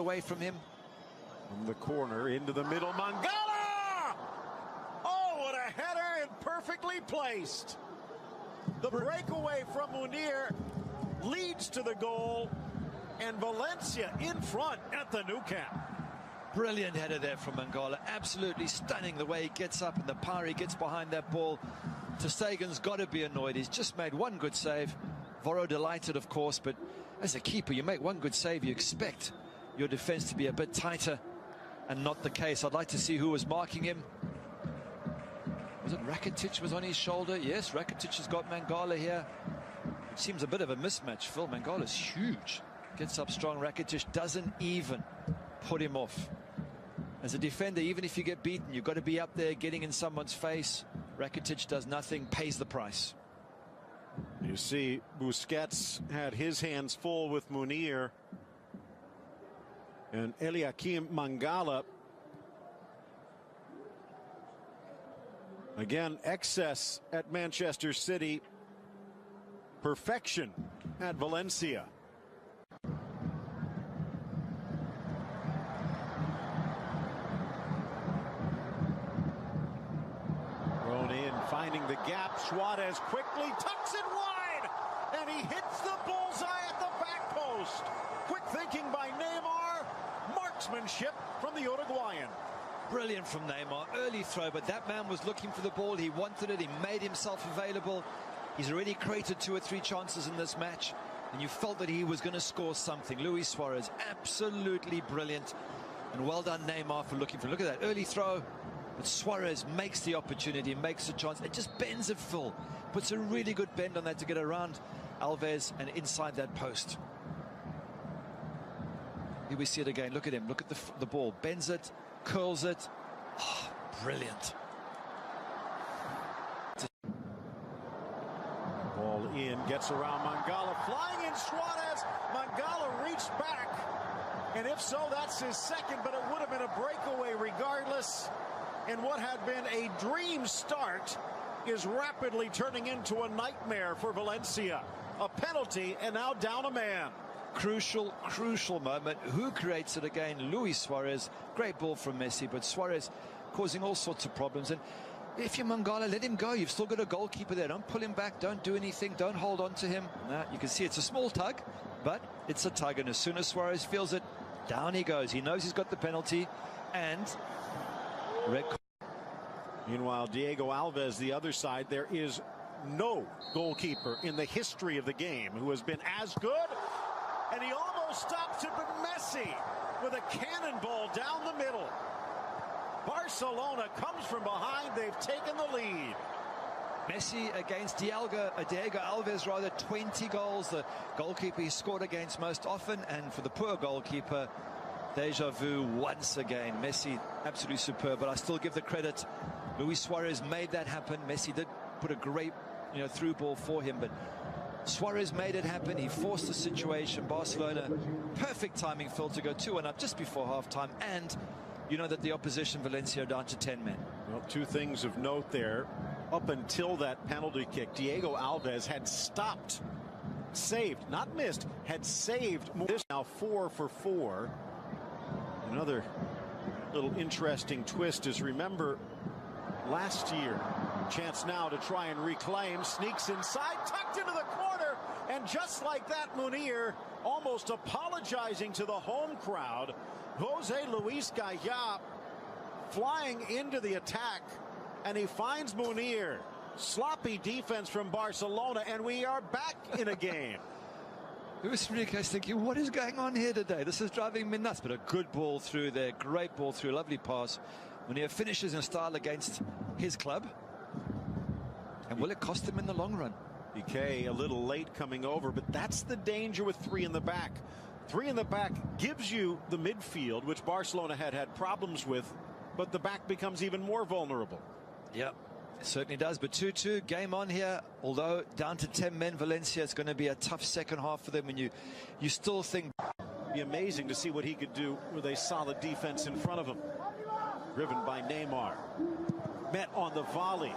away from him. From the corner into the middle, Mangala! Oh, what a header, and perfectly placed. The breakaway from Munir leads to the goal, and Valencia in front at the Nou Camp. Brilliant header there from Mangala. Absolutely stunning the way he gets up and the power he gets behind that ball. Ter Stegen's got to be annoyed. He's just made one good save. Voro delighted, of course, but as a keeper, you make one good save, you expect your defense to be a bit tighter, and not the case. I'd like to see who was marking him. Was it Rakitic was on his shoulder? Yes, Rakitic has got Mangala here. It seems a bit of a mismatch. Phil, Mangala's huge. Gets up strong. Rakitic doesn't even put him off. As a defender, even if you get beaten, you've got to be up there getting in someone's face. Rakitic does nothing, pays the price. You see, Busquets had his hands full with Munir. And Eliakim Mangala, again, excess at Manchester City, perfection at Valencia. Thrown in, finding the gap. Suarez quickly tucks it wide, and he hits the bullseye at the back post. Quick thinking by Neymar, marksmanship from the Uruguayan. Brilliant from Neymar, early throw, but that man was looking for the ball. He wanted it, he made himself available. He's already created 2 or 3 chances in this match, and you felt that he was going to score something. Luis Suarez, absolutely brilliant, and well done Neymar for looking for it. Look at that early throw, but Suarez makes the opportunity, makes the chance. It just bends it full, puts a really good bend on that to get around Alves and inside that post. Here we see it again. Look at him, look at the ball, bends it, curls it. Oh, brilliant. Ball in, gets around Mangala, flying in Suarez. Mangala reached back, and if so, that's his second, but it would have been a breakaway regardless. And what had been a dream start is rapidly turning into a nightmare for Valencia. A penalty, and now down a man. Crucial moment. Who creates it again? Luis Suarez. Great ball from Messi, but Suarez causing all sorts of problems. And if you're Mangala, let him go. You've still got a goalkeeper there. Don't pull him back. Don't do anything. Don't hold on to him. Now, you can see it's a small tug, but it's a tug. And as soon as Suarez feels it, down he goes. He knows he's got the penalty. And red. Meanwhile, Diego Alves, the other side, there is no goalkeeper in the history of the game who has been as good. And he almost stops it, but Messi with a cannonball down the middle. Barcelona comes from behind. They've taken the lead. Messi against Diego Alves, rather, 20 goals. The goalkeeper he scored against most often. And for the poor goalkeeper, deja vu once again. Messi, absolutely superb. But I still give the credit. Luis Suarez made that happen. Messi did put a great, through ball for him, but Suarez made it happen. He forced the situation. Barcelona, perfect timing, Phil, to go 2-1 up just before halftime. And you know that the opposition, Valencia, are down to 10 men. Well, 2 things of note there. Up until that penalty kick, Diego Alves had stopped, saved, not missed, had saved. This now 4 for 4. Another little interesting twist is, remember, last year, chance now to try and reclaim, sneaks inside, tucked into the corner, and just like that, Munir almost apologizing to the home crowd. Jose Luis Gaya flying into the attack, and he finds Munir. Sloppy defense from Barcelona, and we are back in a game. Luis Enriquez thinking, what is going on here today? This is driving me nuts. But a good ball through there, great ball through, lovely pass. Munir finishes in style against his club. And will it cost him in the long run? PK a little late coming over, but that's the danger with 3 in the back. 3 in the back gives you the midfield, which Barcelona had problems with, but the back becomes even more vulnerable. Yep, it certainly does. But 2-2, game on here. Although down to 10 men, Valencia, it's going to be a tough second half for them. And you still think it'd be amazing to see what he could do with a solid defense in front of him. Driven by Neymar. Met on the volley.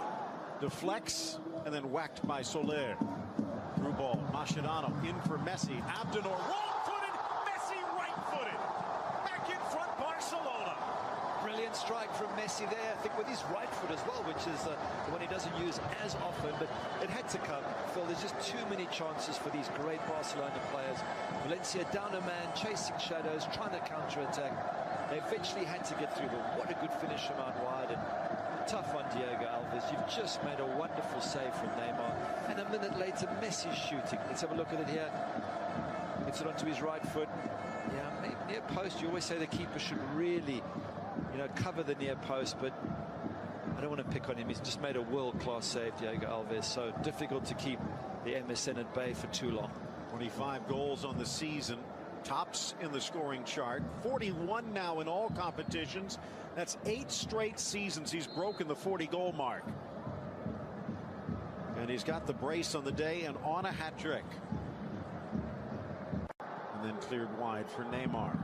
Deflects and then whacked by Soler. Through ball. Mascherano in for Messi. Abdenor wrong-footed. Messi right-footed. brilliant strike from Messi there, I think with his right foot as well, which is the one he doesn't use as often, but it had to come. Phil, there's just too many chances for these great Barcelona players. Valencia down a man, chasing shadows, trying to counter-attack. They eventually had to get through, but what a good finish from out wide. And tough on Diego Alves. You've just made a wonderful save from Neymar. And a minute later, Messi's shooting. Let's have a look at it here. Gets it onto his right foot. Yeah, maybe near post. You always say the keeper should really, cover the near post, but I don't want to pick on him. He's just made a world-class save, Diego Alves. So difficult to keep the MSN at bay for too long. 25 goals on the season. Tops in the scoring chart. 41 now in all competitions. That's 8 straight seasons he's broken the 40-goal mark. And he's got the brace on the day and on a hat trick. And then cleared wide for Neymar.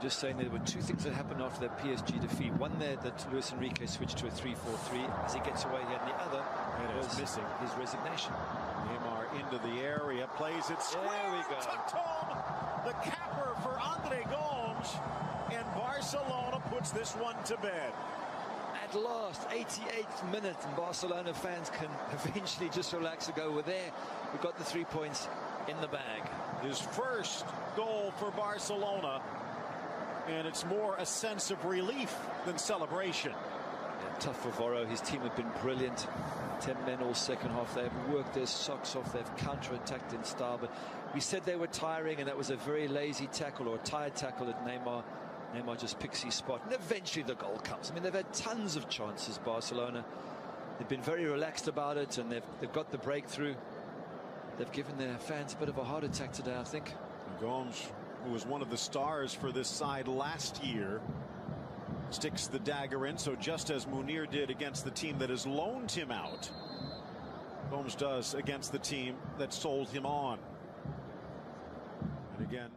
Just saying there were 2 things that happened after that PSG defeat. One there that Luis Enrique switched to a 3-4-3 as he gets away here, and the other was missing his resignation. Neymar into the area, plays it square. There we go. Tucked home. The capper for Andre Gomes, and Barcelona puts this one to bed. At last, 88th minute, and Barcelona fans can eventually just relax and go, we're there. We've got the 3 points in the bag. His first goal for Barcelona, and it's more a sense of relief than celebration. Yeah, tough for Voro. His team have been brilliant. 10 men all second half. They've worked their socks off. They've counter-attacked in style, but we said they were tiring, and that was a very lazy tackle or a tired tackle at Neymar. Neymar just picks his spot, and eventually the goal comes. I mean, they've had tons of chances, Barcelona. They've been very relaxed about it, and they've got the breakthrough. They've given their fans a bit of a heart attack today, I think. Gomes, who was one of the stars for this side last year, sticks the dagger in. So just as Munir did against the team that has loaned him out, Gomes does against the team that sold him on. And again,